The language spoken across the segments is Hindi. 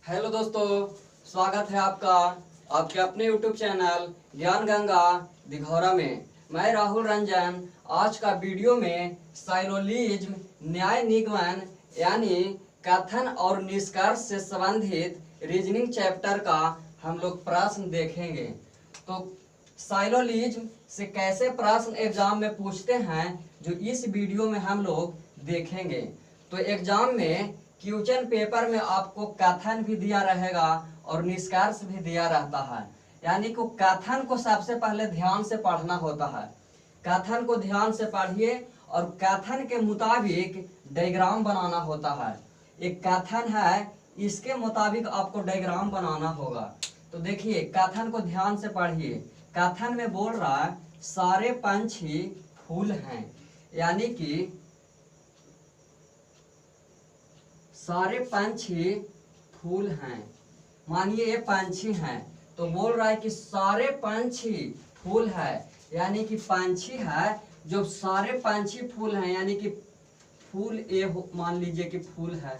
हेलो दोस्तों, स्वागत है आपका आपके अपने यूट्यूब चैनल ज्ञान गंगा दिघौरा में। मैं राहुल रंजन आज का वीडियो में साइलोलिज्म न्याय निगमन यानी कथन और निष्कर्ष से संबंधित रीजनिंग चैप्टर का हम लोग प्रश्न देखेंगे। तो साइलोलिज्म से कैसे प्रश्न एग्जाम में पूछते हैं जो इस वीडियो में हम लोग देखेंगे। तो एग्जाम में क्वेश्चन पेपर में आपको कथन भी दिया रहेगा और निष्कर्ष भी दिया रहता है, यानी कि कथन को सबसे पहले ध्यान से पढ़ना होता है। कथन को ध्यान से पढ़िए और कथन के मुताबिक डायग्राम बनाना होता है। एक कथन है, इसके मुताबिक आपको डायग्राम बनाना होगा। तो देखिए कथन को ध्यान से पढ़िए। कथन में बोल रहा है सारे पंछी फूल हैं, यानी कि सारे पंछी फूल हैं। मानिए ये पंछी हैं, तो बोल रहा है कि सारे पंछी फूल है, यानी कि पंछी है जो सारे पंछी फूल हैं, यानी कि फूल मान लीजिए कि फूल है,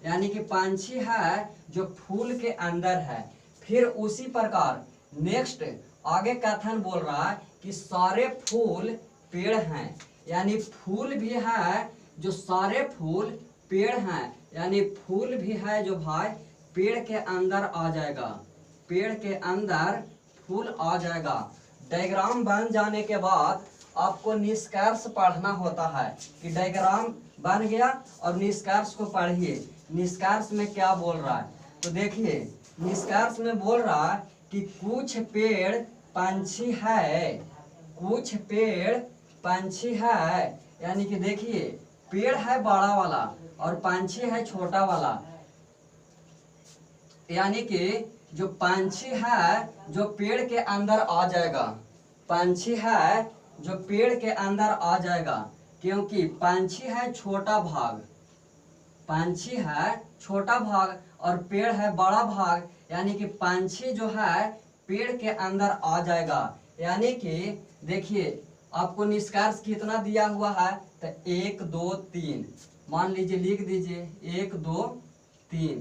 यानी कि पंछी है जो फूल के अंदर है। फिर उसी प्रकार नेक्स्ट आगे कथन बोल रहा है कि सारे फूल पेड़ हैं, यानी फूल भी है जो सारे फूल पेड़ हैं, यानी फूल भी है जो भाई पेड़ के अंदर आ जाएगा, पेड़ के अंदर फूल आ जाएगा। डायग्राम बन जाने के बाद आपको निष्कर्ष पढ़ना होता है कि डायग्राम बन गया और निष्कर्ष को पढ़िए। निष्कर्ष में क्या बोल रहा है, तो देखिए निष्कर्ष में बोल रहा है कि कुछ पेड़ पंछी है, कुछ पेड़ पंछी है, यानी कि देखिए पेड़ है बड़ा वाला और पंछी है छोटा वाला, यानी कि जो पंछी है जो पेड़ के अंदर आ जाएगा, पंछी है जो पेड़ के अंदर आ जाएगा, क्योंकि पंछी है छोटा भाग, पंछी है छोटा भाग और पेड़ है बड़ा भाग, यानी कि पंछी जो है पेड़ के अंदर आ जाएगा। यानी कि देखिए आपको निष्कर्ष कितना दिया हुआ है, तो 1 2 3 मान लीजिए, लिख दीजिए 1 2 3।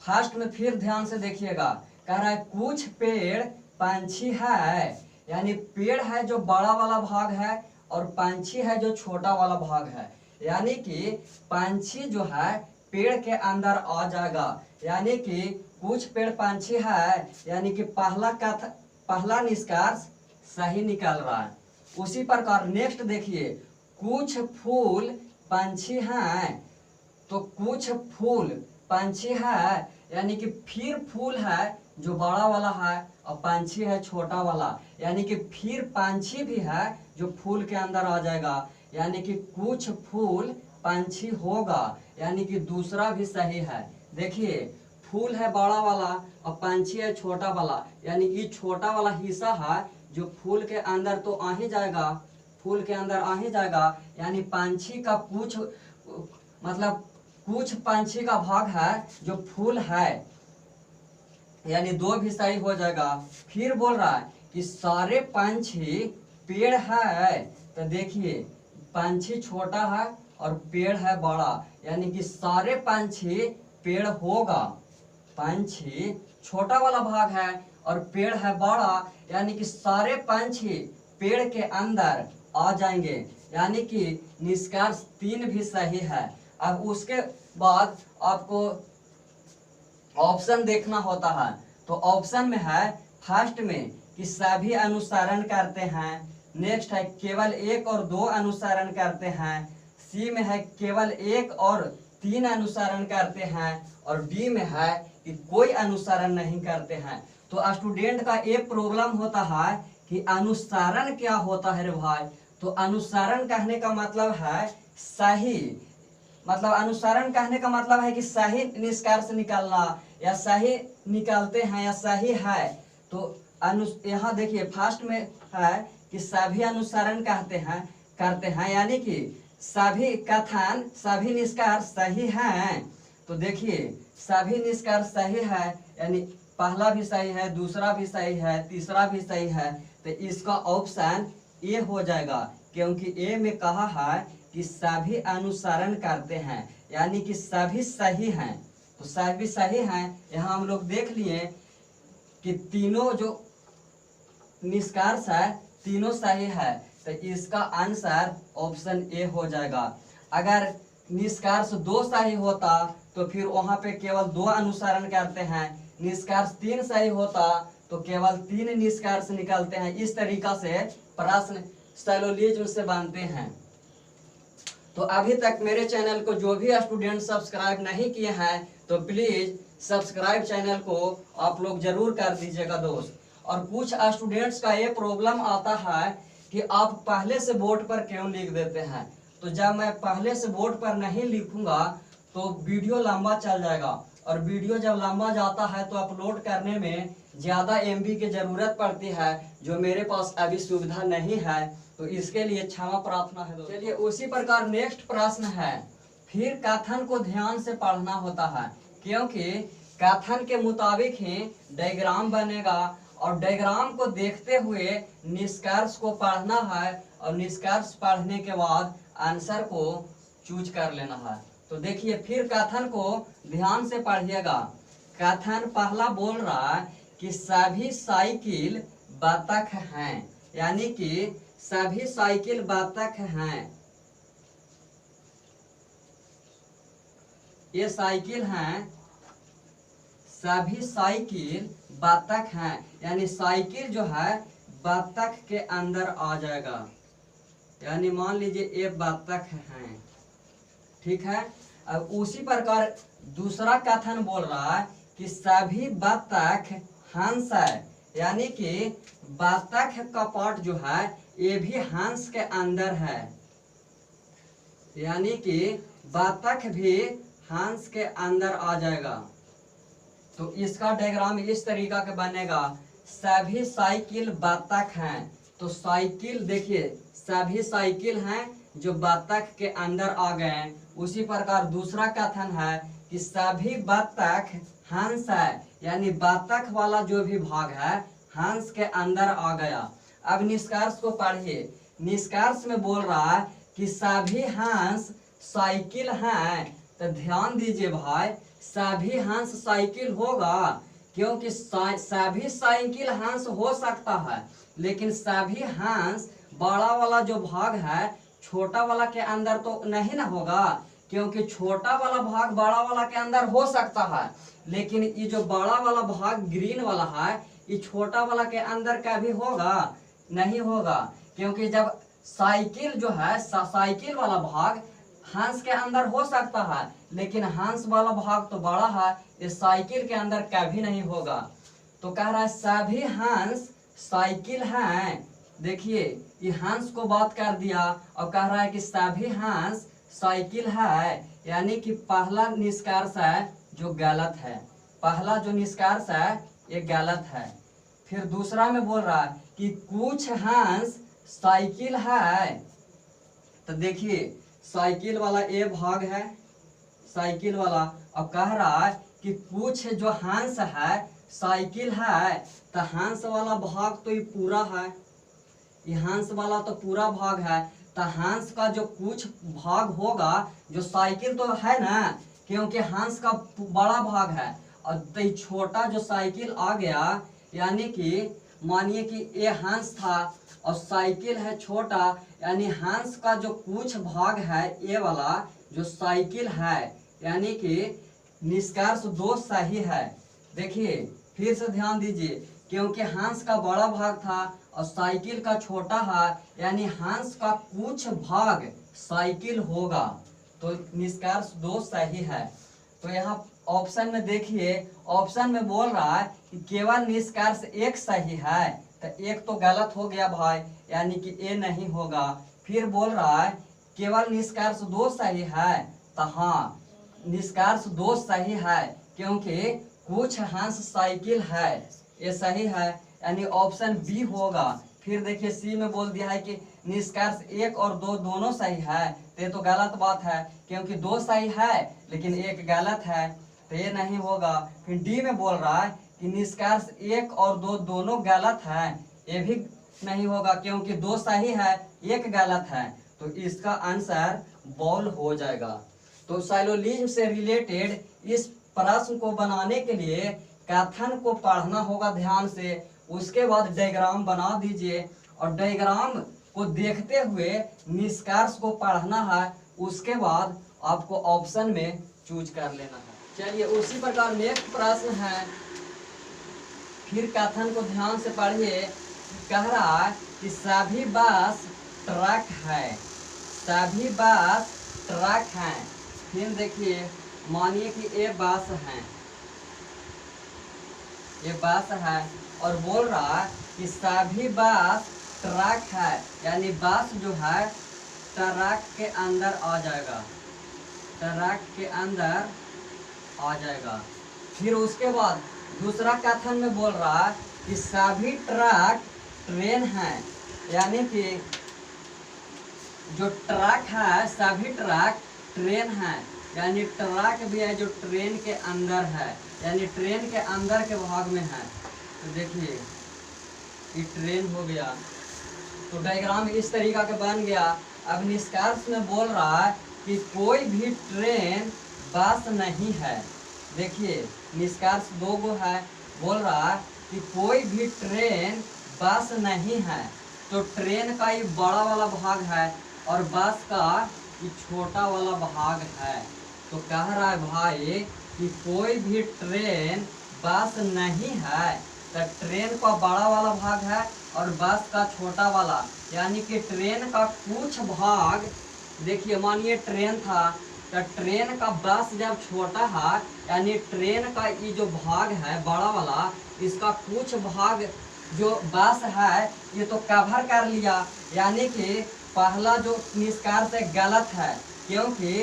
फर्स्ट में फिर ध्यान से देखिएगा, कह रहा है कुछ पेड़ पंछी है, यानी पेड़ है जो बड़ा वाला भाग है और पंछी है जो छोटा वाला भाग है, यानी कि पंछी जो है पेड़ के अंदर आ जाएगा। यानी कि कुछ पेड़ पंछी है, यानी कि पहला निष्कर्ष सही निकल रहा है। उसी प्रकार नेक्स्ट देखिए, कुछ फूल पंछी हैं, तो कुछ फूल पंछी है, यानी कि फिर फूल है जो बड़ा वाला है और पंछी है छोटा वाला, यानी कि फिर पंछी भी है जो फूल के अंदर आ जाएगा, यानी कि कुछ फूल पंछी होगा, यानी कि दूसरा भी सही है। देखिए फूल है बड़ा वाला और पंछी है छोटा वाला, यानी कि छोटा वाला हिस्सा है जो फूल के अंदर तो आ ही जाएगा, फूल के अंदर आ ही जाएगा, यानी पंछी का कुछ मतलब कुछ पंछी का भाग है जो फूल है, यानी 2 भी सही हो जाएगा। फिर बोल रहा है कि सारे पंछी पेड़ है, तो देखिए पंछी छोटा है और पेड़ है बड़ा, यानी कि सारे पंछी पेड़ होगा, पंछी छोटा वाला भाग है और पेड़ है बड़ा, यानी कि सारे पंछी पेड़ के अंदर आ जाएंगे, यानी कि निष्कर्ष 3 भी सही है। अब उसके बाद आपको ऑप्शन देखना होता है, तो ऑप्शन में है फर्स्ट में कि सभी अनुसरण करते हैं, नेक्स्ट है केवल 1 और 2 अनुसरण करते हैं, सी में है केवल 1 और 3 अनुसरण करते हैं, और डी में है कि कोई अनुसरण नहीं करते हैं। तो स्टूडेंट का ये प्रॉब्लम होता है कि अनुसरण क्या होता है रे भाई। तो अनुसरण कहने का मतलब है सही, मतलब अनुसरण कहने का मतलब है कि सही निष्कर्ष निकालना, या सही निकालते हैं या सही है। तो यहाँ देखिए फर्स्ट में है कि सभी अनुसरण करते हैं, यानी कि सभी कथन सभी निष्कर्ष सही हैं। तो देखिए सभी निष्कर्ष सही है, यानी पहला भी सही है, दूसरा भी सही है, तीसरा भी सही है, तो इसका ऑप्शन ए हो जाएगा, क्योंकि ए में कहा है कि सभी अनुसरण करते हैं, यानी कि सभी सही हैं। तो सभी सही हैं। यहाँ हम लोग देख लिए कि तीनों जो निष्कर्ष है तीनों सही है, तो इसका आंसर ऑप्शन ए हो जाएगा। अगर निष्कर्ष 2 सही होता तो फिर वहां पे केवल 2 अनुसरण करते हैं, निष्कर्ष 3 सही होता तो केवल 3 निष्कर्ष निकलते हैं। इस तरीका से प्रश्न साइलोजिज्म से बनते हैं। तो अभी तक मेरे चैनल को जो भी स्टूडेंट सब्सक्राइब नहीं किए हैं तो प्लीज सब्सक्राइब चैनल को आप लोग जरूर कर दीजिएगा दोस्त। और कुछ स्टूडेंट्स का ये प्रॉब्लम आता है कि आप पहले से बोर्ड पर क्यों लिख देते हैं। तो जब मैं पहले से बोर्ड पर नहीं लिखूंगा तो वीडियो लंबा चल जाएगा, और वीडियो जब लंबा जाता है तो अपलोड करने में ज़्यादा एमबी की ज़रूरत पड़ती है, जो मेरे पास अभी सुविधा नहीं है। तो इसके लिए क्षमा प्रार्थना है। चलिए उसी प्रकार नेक्स्ट प्रश्न है, फिर कथन को ध्यान से पढ़ना होता है, क्योंकि कथन के मुताबिक ही डायग्राम बनेगा और डायग्राम को देखते हुए निष्कर्ष को पढ़ना है, और निष्कर्ष पढ़ने के बाद आंसर को चूज कर लेना है। तो देखिए फिर कथन को ध्यान से पढ़िएगा। कथन पहला बोल रहा है कि सभी साइकिल बतख हैं, यानी कि सभी साइकिल बतख हैं। ये साइकिल हैं, सभी साइकिल बतख हैं, यानी साइकिल जो है बतख के अंदर आ जाएगा। यानी मान लीजिए ये बतख हैं, ठीक है। अब उसी प्रकार दूसरा कथन बोल रहा है कि सभी बतख हंस है, यानी कि बतख का पार्ट जो है ये भी हंस के अंदर है, यानी कि बतख भी हंस के अंदर आ जाएगा। तो इसका डायग्राम इस तरीका के बनेगा, सभी साइकिल बतख हैं। तो साइकिल देखिए सभी साइकिल हैं जो बतख के अंदर आ गए हैं। उसी प्रकार दूसरा कथन है कि सभी बतख हंस है, यानी बतख वाला जो भी भाग है हंस के अंदर आ गया। अब निष्कर्ष को पढ़िए। निष्कर्ष में बोल रहा है कि सभी हंस साइकिल हैं। तो ध्यान दीजिए भाई, सभी हंस साइकिल होगा, क्योंकि सभी साइकिल हंस हो सकता है, लेकिन सभी हंस बड़ा वाला जो भाग है छोटा वाला के अंदर तो नहीं ना होगा, क्योंकि छोटा वाला भाग बड़ा वाला के अंदर हो सकता है, लेकिन ये जो बड़ा वाला भाग ग्रीन वाला है ये छोटा वाला के अंदर का भी होगा, नहीं होगा। क्योंकि जब साइकिल जो है साइकिल वाला भाग हंस के अंदर हो सकता है, लेकिन हंस वाला भाग तो बड़ा है, ये साइकिल के अंदर कभी नहीं होगा। तो कह रहा है सभी हंस साइकिल हैं। देखिए ये हंस को बात कर दिया और कह रहा है कि सभी हंस साइकिल है, यानी कि पहला निष्कर्ष है जो गलत है। पहला जो निष्कर्ष है ये गलत है। फिर दूसरा में बोल रहा है कि कुछ हंस साइकिल है। तो देखिए साइकिल वाला ये भाग है साइकिल वाला, और कह रहा है कि कुछ जो हंस है साइकिल है। तो हंस वाला भाग तो ये पूरा है, ये हंस वाला तो पूरा भाग है। तो हंस का जो कुछ भाग होगा जो साइकिल तो है ना, क्योंकि हंस का बड़ा भाग है, और तो छोटा जो साइकिल आ गया, यानी कि मानिए कि ये हंस था और साइकिल है छोटा, यानी हंस का जो कुछ भाग है ये वाला जो साइकिल है, यानी कि निष्कर्ष 2 सही है। देखिए फिर से ध्यान दीजिए, क्योंकि हंस का बड़ा भाग था और साइकिल का छोटा है, यानी हंस का कुछ भाग साइकिल होगा। तो निष्कर्ष 2 सही है। तो यहाँ ऑप्शन में देखिए, ऑप्शन में बोल रहा है कि केवल निष्कर्ष 1 सही है। तो 1 तो गलत हो गया भाई, यानी कि ए नहीं होगा। फिर बोल रहा है केवल निष्कर्ष 2 सही है। तो हाँ निष्कर्ष 2 सही है, क्योंकि कुछ हंस साइकिल है, ये सही है, यानी ऑप्शन बी होगा। फिर देखिए सी में बोल दिया है कि निष्कर्ष 1 और 2 दोनों सही है। तो ये तो गलत बात है, क्योंकि 2 सही है लेकिन 1 गलत है, तो ये नहीं होगा। फिर डी में बोल रहा है कि निष्कर्ष 1 और 2 दोनों गलत है, ये भी नहीं होगा, क्योंकि 2 सही है 1 गलत है। तो इसका आंसर बॉल हो जाएगा। तो साइलोजिज्म से रिलेटेड इस प्रश्न को बनाने के लिए कथन को पढ़ना होगा ध्यान से, उसके बाद डायग्राम बना दीजिए और डायग्राम को देखते हुए निष्कर्ष को पढ़ना है, उसके बाद आपको ऑप्शन में चूज कर लेना है। चलिए उसी प्रकार नेक्स्ट प्रश्न है, फिर कथन को ध्यान से पढ़िए। कह रहा है कि सभी बस ट्रक है, सभी बस ट्रक हैं। फिर देखिए, मानिए कि ये बस है, ये बस है और बोल रहा है कि सभी बस ट्रक है, यानी बस जो है ट्रक के अंदर आ जाएगा, ट्रक के अंदर आ जाएगा। फिर उसके बाद दूसरा कथन में बोल रहा है कि सभी ट्रक ट्रेन हैं, यानी कि जो ट्रक है सभी ट्रक ट्रेन हैं, यानी ट्रक भी है जो ट्रेन के अंदर है, यानी ट्रेन के अंदर के भाग में है। तो देखिए ये ट्रेन हो गया, तो डायग्राम इस तरीका का बन गया। अब निष्कर्ष में बोल रहा है कि कोई भी ट्रेन बस नहीं है। देखिए निष्कर्ष दो गो है, बोल रहा है कि कोई भी ट्रेन बस नहीं है। तो ट्रेन का ये बड़ा वाला भाग है और बस का ये छोटा वाला भाग है। तो कह रहा है भाई कि कोई भी ट्रेन बस नहीं है, तो ट्रेन का बड़ा वाला भाग है और बस का छोटा वाला, यानी कि ट्रेन का कुछ भाग। देखिए मानिए ट्रेन था, तो ट्रेन का बस जब छोटा है, यानी ट्रेन का ये जो भाग है बड़ा वाला, इसका कुछ भाग जो बस है ये तो कवर कर लिया, यानी कि पहला जो निष्कर्ष है गलत है, क्योंकि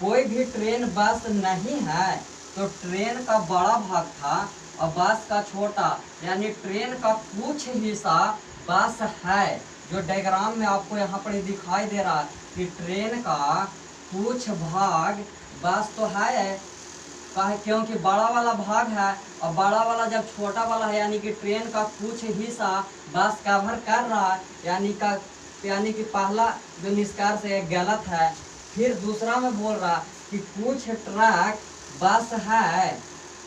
कोई भी ट्रेन बस नहीं है। तो ट्रेन का बड़ा भाग था और बस का छोटा, यानी ट्रेन का कुछ हिस्सा बस है। जो डायग्राम में आपको यहाँ पर दिखाई दे रहा है कि ट्रेन का कुछ भाग बस तो है, क्योंकि बड़ा वाला भाग है और बड़ा वाला जब छोटा वाला है, यानी कि ट्रेन का कुछ हिस्सा बस कवर कर रहा है, यानी कि पहला जो निष्कर्ष है गलत है। फिर दूसरा में बोल रहा कि कुछ ट्रक बस है।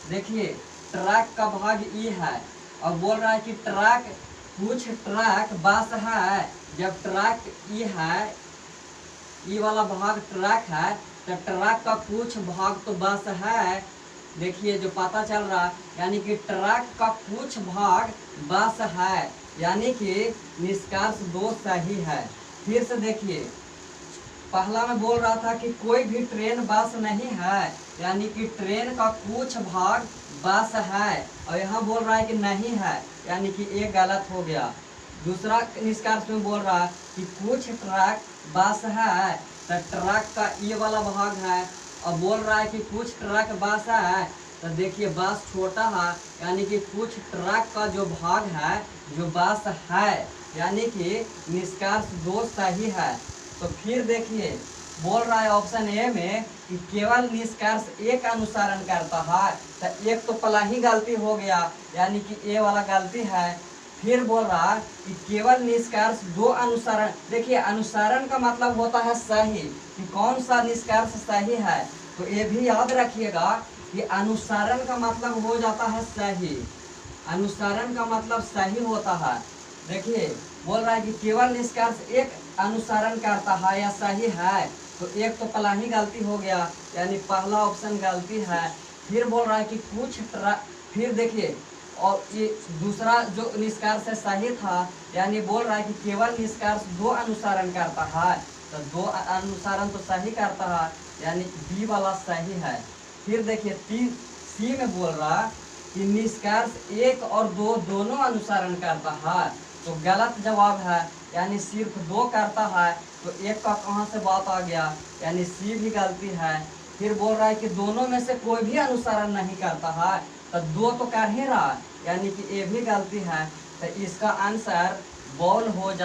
देखिए ट्रक का भाग ई है और बोल रहा है कि कुछ ट्रक बस है। जब ट्रक ई है, ई वाला भाग ट्रक है, तो ट्रक का कुछ भाग तो बस है। देखिए जो पता चल रहा है, यानी कि ट्रक का कुछ भाग बस है, यानी कि निष्कर्ष दो सही है। फिर से देखिए, पहला में बोल रहा था कि कोई भी ट्रेन बस नहीं है, यानी कि ट्रेन का कुछ भाग बस है, और यहाँ बोल रहा है कि नहीं है, यानी कि ये गलत हो गया। दूसरा निष्कर्ष में बोल रहा है कि कुछ ट्रक बस है, तो ट्रक का ये वाला भाग है और बोल रहा है कि कुछ ट्रक बस है। तो देखिए बस छोटा है, यानी कि कुछ ट्रक का जो भाग है जो बस है, यानी कि निष्कर्ष दो सही है। तो फिर देखिए बोल रहा है ऑप्शन ए में कि केवल निष्कर्ष एक अनुसरण करता है, तो एक तो पहला ही गलती हो गया, यानी कि ए वाला गलती है। फिर बोल रहा कि केवल निष्कर्ष दो अनुसरण। देखिए अनुसरण का मतलब होता है सही, कि कौन सा निष्कर्ष सही है। तो ये भी याद रखिएगा कि अनुसरण का मतलब हो जाता है सही, अनुसरण का मतलब सही होता है। देखिए बोल रहा है कि केवल निष्कर्ष एक अनुसरण करता है या सही है, तो एक तो पहला ही गलती हो गया, यानी पहला ऑप्शन गलती है। फिर बोल रहा है कि कुछ फिर देखिए, और ये दूसरा जो निष्कर्ष है सही था, यानी बोल रहा है कि केवल निष्कर्ष दो अनुसरण करता है, तो दो अनुसरण तो सही करता है, यानी बी वाला सही है। फिर देखिए सी में बोल रहा कि निष्कर्ष एक और दो दोनों अनुसरण करता है, तो गलत जवाब है, यानी सिर्फ दो करता है, तो एक का कहाँ से बात आ गया, यानी सी भी गलती है। फिर बोल रहा है कि दोनों में से कोई भी अनुसरण नहीं करता है, तो दो तो कर ही रहा है, यानी कि ये भी गलती है। तो इसका आंसर बॉल हो जा